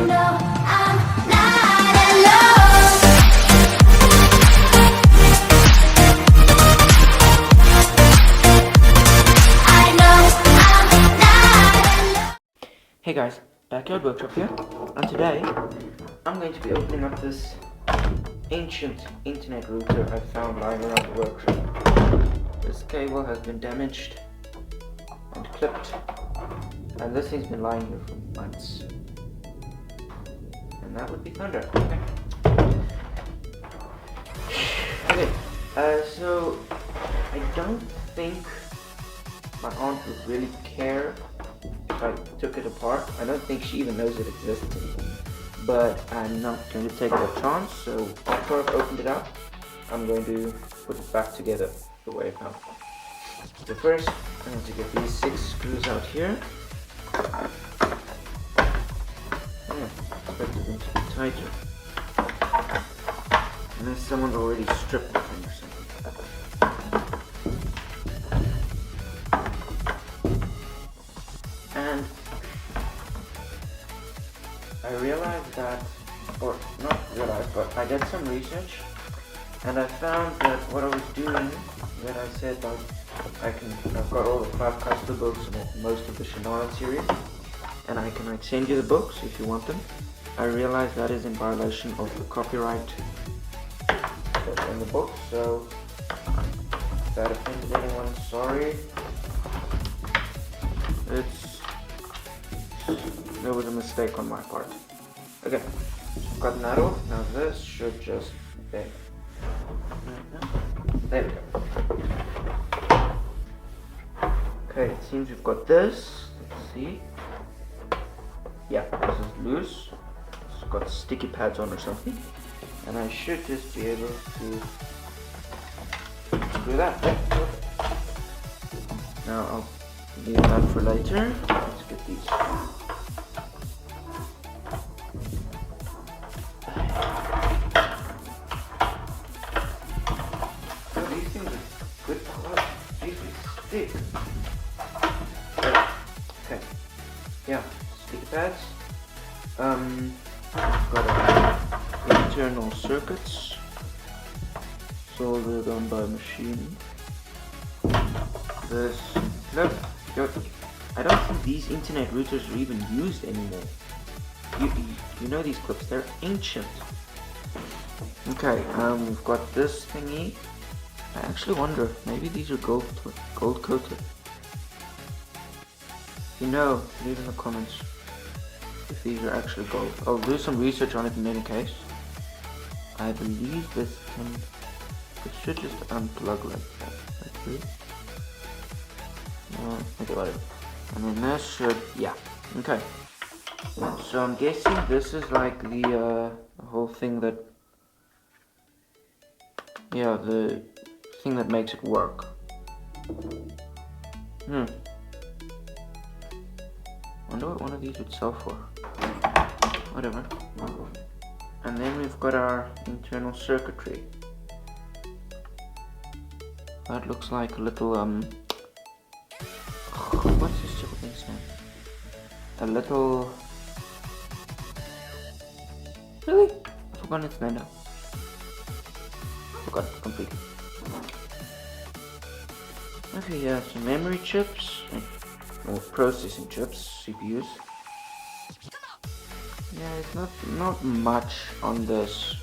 know I'm not alone. I know I'm not alone. Hey guys, Backyard Workshop here, and today I'm going to be opening up this ancient internet router I found lying around the workshop. This cable has been damaged and clipped, and this thing's been lying here for months. And that would be thunder. Okay, so I don't think my aunt would really care if I took it apart. I don't think she even knows it exists anymore. But I'm not going to take that chance, so after I've opened it up, I'm going to put it back together the way I found it. So first, I'm going to get these 6 screws out here. I expected them to be tighter. Unless someone's already stripped the thing or something. And I realized that, or not realized, but I did some research and I found that what I was doing when I said that I've got all the 5 Custer books and most of the Shannara series, and I can send you the books if you want them. I realized that is in violation of the copyright that's in the book, so if that offended anyone, sorry. There was a mistake on my part. Okay, gotten that off. Now this should just there we go. Okay, it seems we've got this. Let's see. Yeah, this is loose. It's got sticky pads on or something, and I should just be able to screw that. Yeah, perfect. Now I'll leave that for later. Let's get these. Oh, these things are good quality. These are thick. Okay. Yeah, sticky pads. Got internal circuits soldered on by machine. This. Look. I don't think these internet routers are even used anymore. You know these clips, they're ancient. Okay, we've got this thingy. I actually wonder, maybe these are gold coated. If you know, leave in the comments if these are actually gold. I'll do some research on it in any case. I believe it should just unplug like that. Okay, whatever. And then this should, yeah, okay. So I'm guessing this is like the whole thing that, yeah, the thing that makes it work. Wonder what one of these would sell for. Whatever. And then we've got our internal circuitry. That looks like a little what's this stupid thing's name? A little... Really? I forgot its name now. Forgot completely. Okay, yeah, some memory chips, or processing chips, CPUs. Yeah, it's not much on this,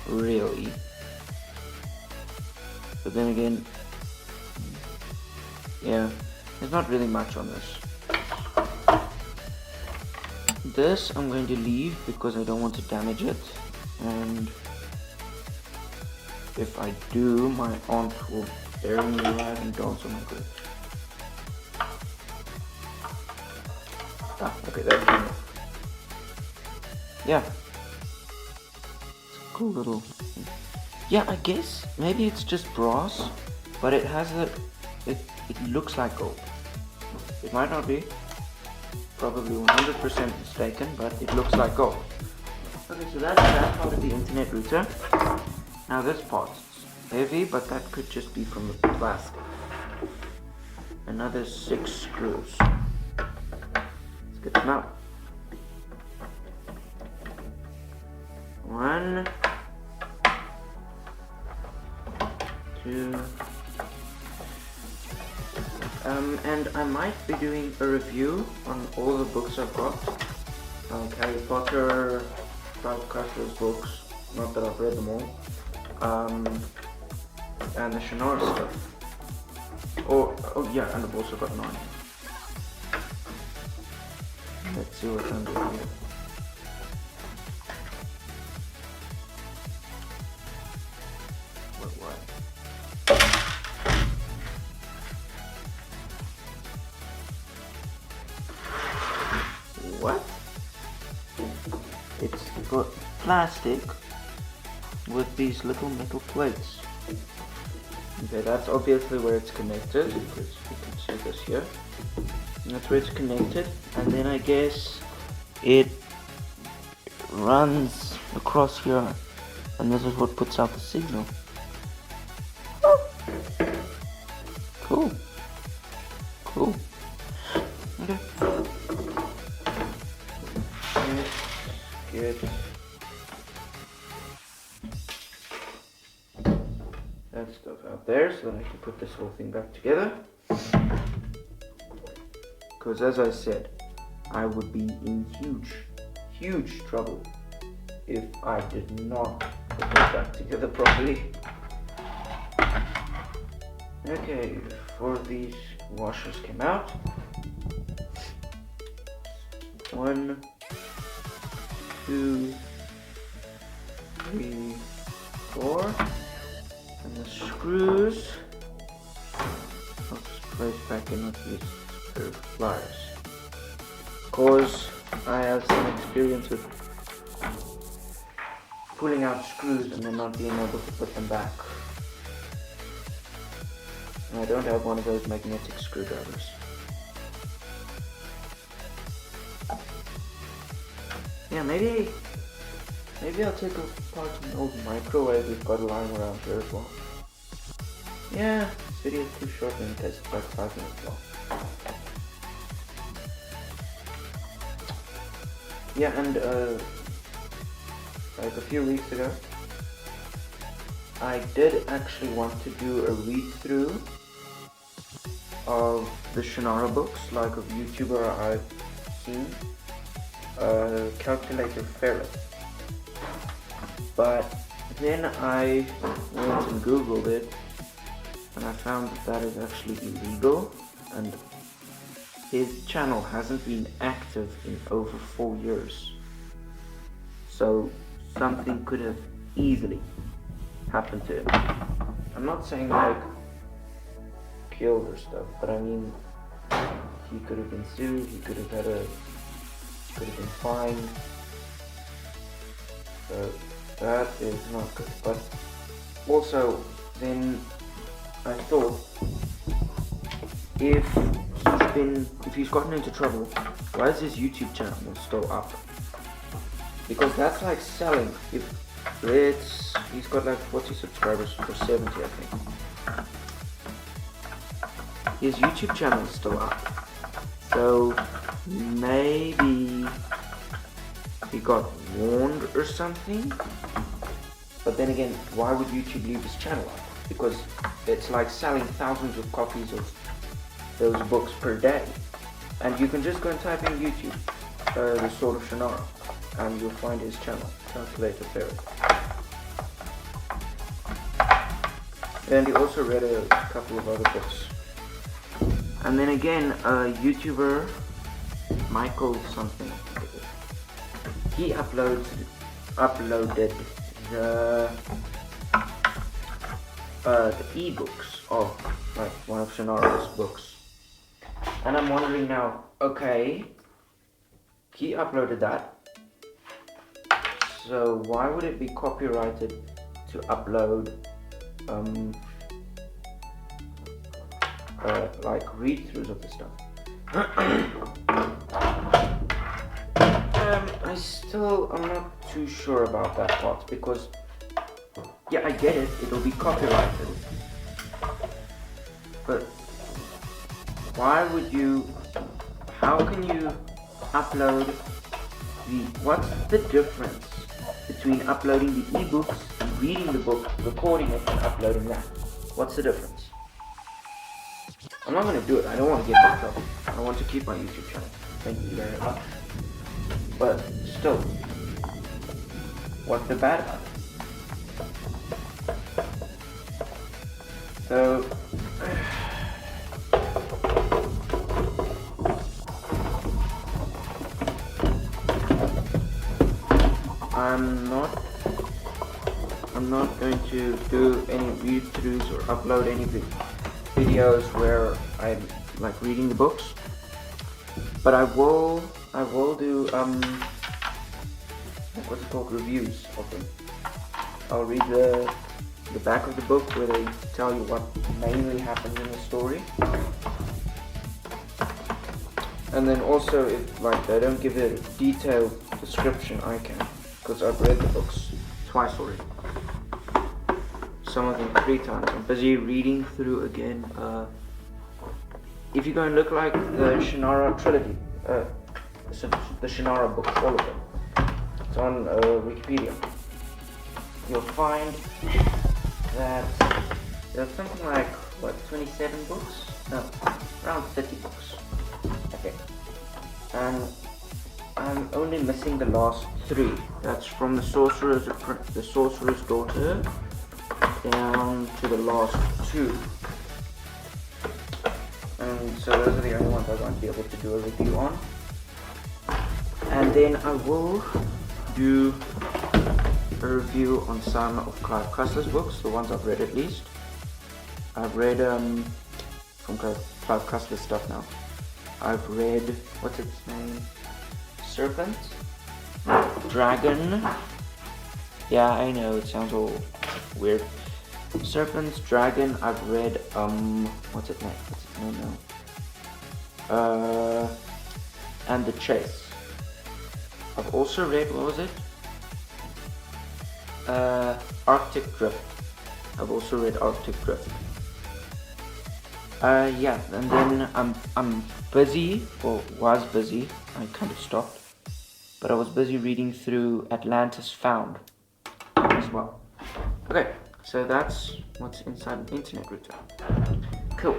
really. But then again, yeah, there's not really much on this. This I'm going to leave because I don't want to damage it, and if I do, my aunt will bury me alive and dance on my grave. Okay, that's enough. Yeah, it's a cool little thing. Yeah, I guess maybe it's just brass, but it has it looks like gold. It might not be, probably 100% mistaken, but it looks like gold. Okay, so that's that part of the internet router. Now this part, it's heavy, but that could just be from the plastic. Another 6 screws. Let's get them out. 1, 2, and I might be doing a review on all the books I've got, like Harry Potter, Clive Cussler's books, not that I've read them all, and the Shannara stuff. Oh yeah, and I've also got 9. Let's see what's under here. What? It's got plastic with these little metal plates. Okay, that's obviously where it's connected, because you can see this here. And that's where it's connected, and then I guess it runs across here, and this is what puts out the signal. Cool. Cool. Okay. Let's get that stuff out there so that I can put this whole thing back together. Because as I said, I would be in huge trouble if I did not put this back together properly. Okay, 4 of these washers came out. 1, 2, 3, 4. And the screws, I'll just place back in with these pair of pliers. Cause I have some experience with pulling out screws and then not being able to put them back. And I don't have one of those magnetic screwdrivers. Yeah, maybe I'll take apart an old microwave we've got lying around here as well. Yeah, this video is too short in case it's like 5 minutes long. Yeah, and like a few weeks ago, I did actually want to do a read-through of the Shannara books, like a YouTuber I've seen, Calculated Ferret. But then I went and googled it, and I found that is actually illegal, and his channel hasn't been active in over 4 years. So something could have easily happened to him. I'm not saying like killed or stuff, but I mean he could have been sued, he could have been fined. So that is not good. But also then I thought if he's gotten into trouble, why is his YouTube channel still up? Because that's like selling. If he's got like 40 subscribers or 70 I think. His YouTube channel is still up. So maybe he got warned or something. But then again, why would YouTube leave his channel up? Because it's like selling thousands of copies of those books per day. And you can just go and type in YouTube, the Sword of Shannara, and you'll find his channel, Calculated Ferret. And he also read a couple of other books. And then again, a YouTuber, Michael something, I think it is, he uploaded the e-books of like one of Shannara's books. And I'm wondering now, okay, he uploaded that, so why would it be copyrighted to upload like read-throughs of the stuff? I'm not too sure about that part, because yeah, I get it, it'll be copyrighted, but why would you, how can you upload what's the difference between uploading the ebooks and reading the book, recording it, and uploading that? What's the difference? I'm not going to do it. I don't want to get in trouble. I want to keep my YouTube channel. Thank you very much. But still, what's the bad about it? So, I'm not going to do any read-throughs or upload any videos where I'm like reading the books, but I will do what's it called, reviews of them. I'll read the back of the book where they tell you what mainly happens in the story, and then also if like they don't give a detailed description, I can, because I've read the books twice already. Some of them 3 times. I'm busy reading through again. If you go and look like the Shannara trilogy, the Shannara books, all of them, it's on Wikipedia, you'll find that there's something like, what, 27 books? No, around 30 books. Okay. And I'm only missing the last 3. That's from the Sorcerer's Daughter down to the last 2. And so those are the only ones I won't be able to do a review on. And then I will do a review on some of Clive Cussler's books, the ones I've read at least. I've read from Clive Cussler's stuff now. I've read, what's its name? Serpent? Dragon? Yeah, I know, it sounds all weird. Serpent, Dragon, I've read, what's its name? No. And The Chase. I've also read, what was it? Arctic Drift. I've also read Arctic Drift. Yeah, and then I'm busy, or was busy, I kind of stopped, but I was busy reading through Atlantis Found as well. Okay, so that's what's inside an internet router. Cool.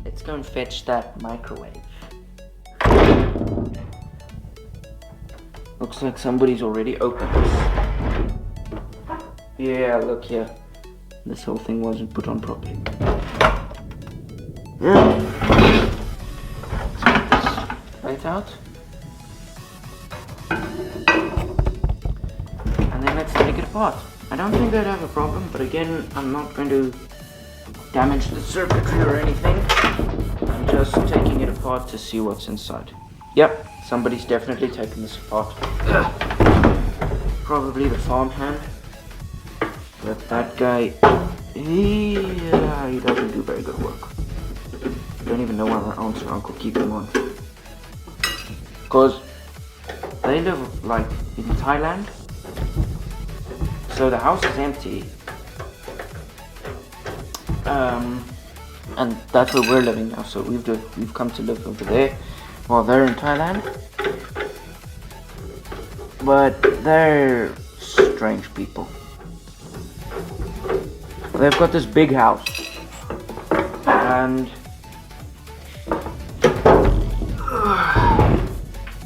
Let's go and fetch that microwave. Looks like somebody's already opened this. Yeah, look here. This whole thing wasn't put on properly. Yeah. Let's get this right out. And then let's take it apart. I don't think I'd have a problem, but again, I'm not going to damage the circuitry or anything. I'm just taking it apart to see what's inside. Yep, somebody's definitely taken this apart. Probably the farmhand. But that guy, he doesn't do very good work. I don't even know why my aunt and uncle keep him on. Because they live like in Thailand. So the house is empty. And that's where we're living now. So we've come to live over there while they're in Thailand. But they're strange people. They've got this big house, and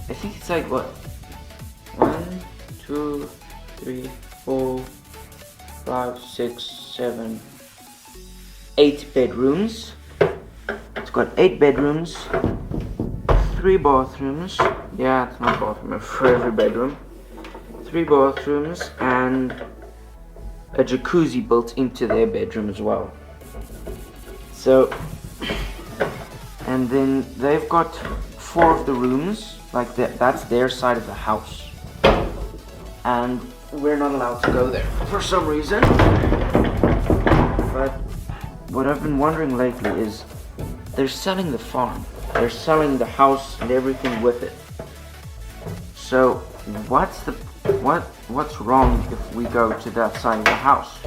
I think it's like what? 1, 2, 3, 4, 5, 6, 7, 8 bedrooms. It's got 8 bedrooms, 3 bathrooms. Yeah, it's not a bathroom for every bedroom. 3 bathrooms and a jacuzzi built into their bedroom as well. So, and then they've got 4 of the rooms, like that's their side of the house. And we're not allowed to go there for some reason. But what I've been wondering lately is they're selling the farm. They're selling the house and everything with it. So what's wrong if we go to that side of the house?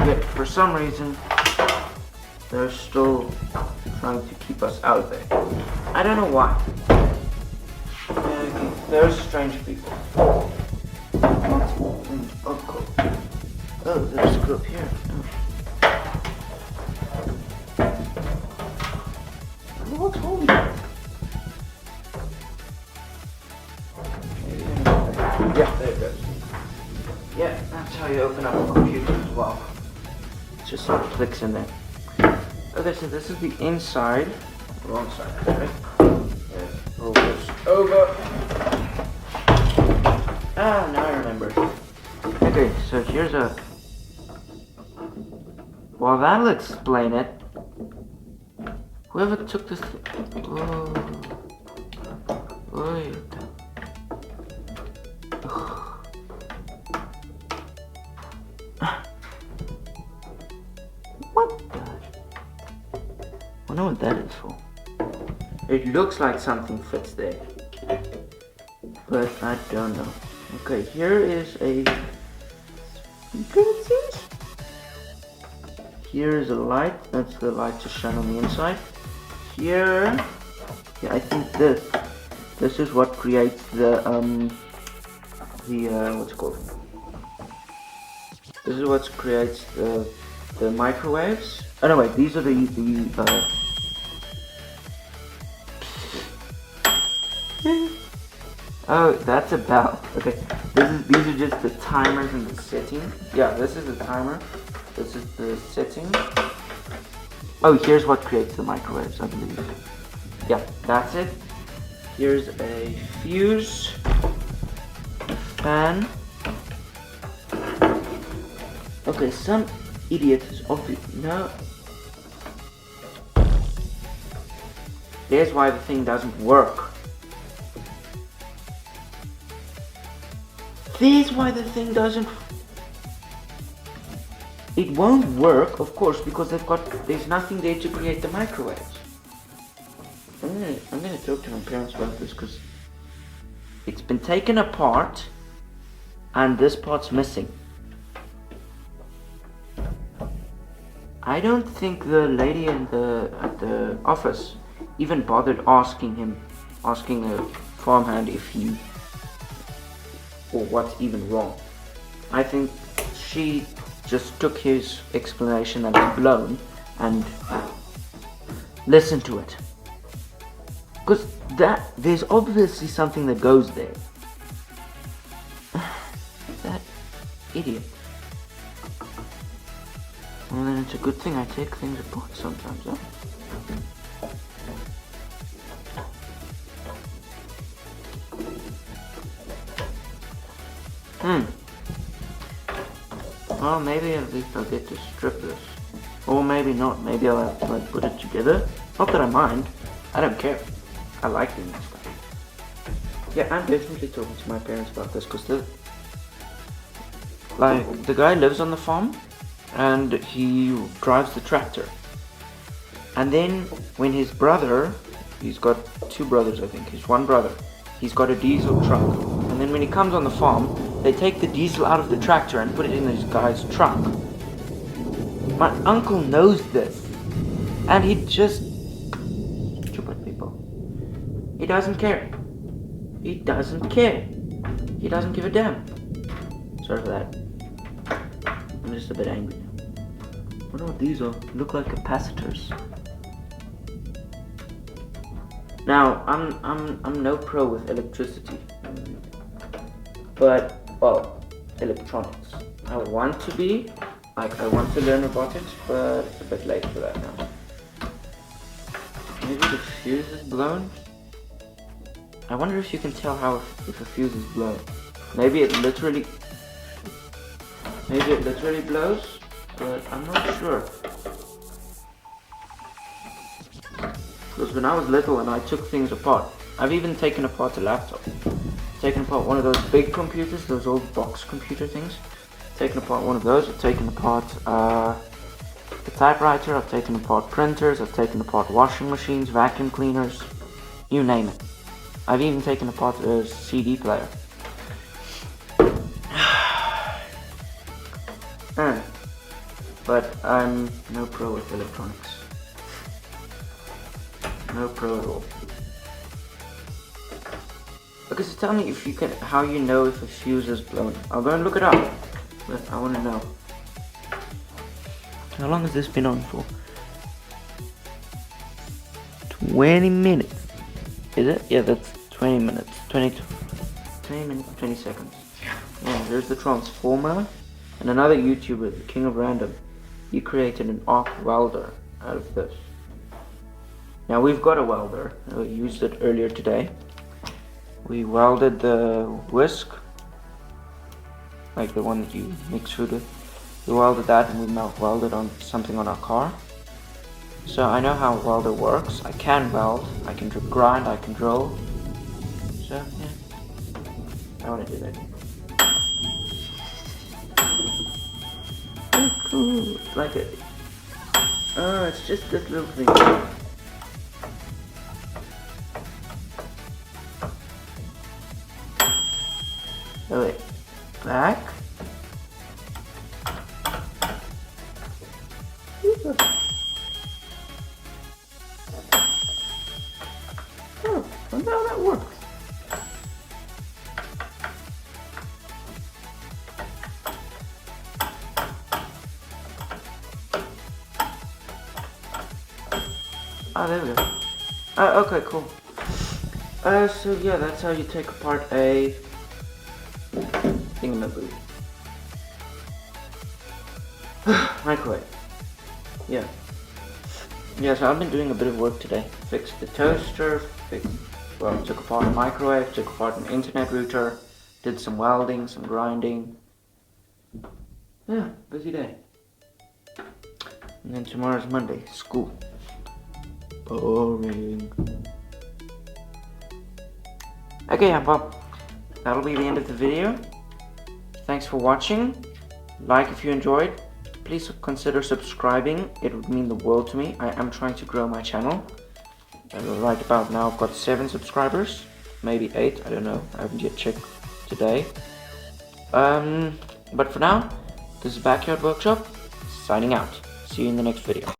Yet for some reason they're still trying to keep us out of there. I don't know why. They're strange people. Oh, cool. Oh, there's a screw up here. Oh. What's holding it? Yeah, there it goes. Yeah, that's how you open up a computer as well. Just sort of clicks in there. Okay, so this is the inside. Wrong side, right? Yeah, roll this over. Ah, now I remember. Okay, so here's a... Well, that'll explain it. Whoever took this... Oh. Wait. What the... I wonder what that is for. It looks like something fits there. But I don't know. Okay, here is a... Here is a light. That's the light to shine on the inside. Here... Yeah, I think this is what creates the what's it called? This is what creates the microwaves. Oh no, wait, these are the oh, that's about, okay, these are just the timers and the setting. Yeah, this is the timer, this is the setting. Oh, here's what creates the microwaves, I believe. Yeah, that's it. Here's a fuse, a fan. Okay, some idiot is obviously, no. There's why the thing doesn't work. There's why the thing doesn't... It won't work, of course, because there's nothing there to create the microwaves. I'm gonna talk to my parents about this, because it's been taken apart and this part's missing. I don't think the lady at the office even bothered asking a farmhand if he, or what's even wrong. I think she just took his explanation as blown and listened to it. Because there's obviously something that goes there. That idiot. Well, then it's a good thing I take things apart sometimes, huh? Well, maybe at least I'll get to strip this. Or maybe not. Maybe I'll have to like put it together. Not that I mind. I don't care. I like doing this stuff. Yeah, I'm definitely talking to my parents about this because the guy lives on the farm and he drives the tractor. And then when his brother, he's got two brothers I think, his one brother, he's got a diesel truck. And then when he comes on the farm, they take the diesel out of the tractor and put it in this guy's truck. My uncle knows this. And he just... Stupid people. He doesn't care. He doesn't care. He doesn't give a damn. Sorry for that. I'm just a bit angry now. I wonder what these are. Look like capacitors. Now, I'm no pro with electricity. But, well, electronics. I want to be. Like, I want to learn robotics, but it's a bit late for that now. Maybe the fuse is blown? I wonder if you can tell how if a fuse is blown. Maybe it literally blows, but I'm not sure. Because when I was little and I took things apart, I've even taken apart a laptop. Taken apart one of those big computers, those old box computer things. Taken apart one of those. I've taken apart the typewriter. I've taken apart printers. I've taken apart washing machines, vacuum cleaners, you name it. I've even taken apart a CD player. But I'm no pro with electronics. No pro at all. because it's telling me if you can, how you know if a fuse is blown. I'll go and look it up, but I want to know. How long has this been on for? 20 minutes. Is it? Yeah, that's 20 minutes. 20 minutes, 20 seconds. Yeah, there's the transformer. And another YouTuber, the King of Random, he created an arc welder out of this. Now we've got a welder. We used it earlier today. We welded the whisk, like the one that you mix food with. We welded that and we now welded on something on our car. So I know how a welder works. I can weld, I can grind, I can drill. So yeah, I want to do that. Oh, cool. It's like it. Oh, it's just this little thing. Oh wait, back. Oh, I wonder how that works. Ah, there we go. Okay, cool. So yeah, that's how you take apart a thingamaboo. Microwave. Yeah. Yeah, so I've been doing a bit of work today. Fixed the toaster, took apart a microwave, took apart an internet router, did some welding, some grinding. Yeah, busy day. And then tomorrow's Monday, school. Boring. Okay, well, that'll be the end of the video. Thanks for watching. Like if you enjoyed. Please consider subscribing. It would mean the world to me. I am trying to grow my channel. Right about now I've got 7 subscribers. Maybe 8, I don't know. I haven't yet checked today. But for now, this is Backyard Workshop, signing out. See you in the next video.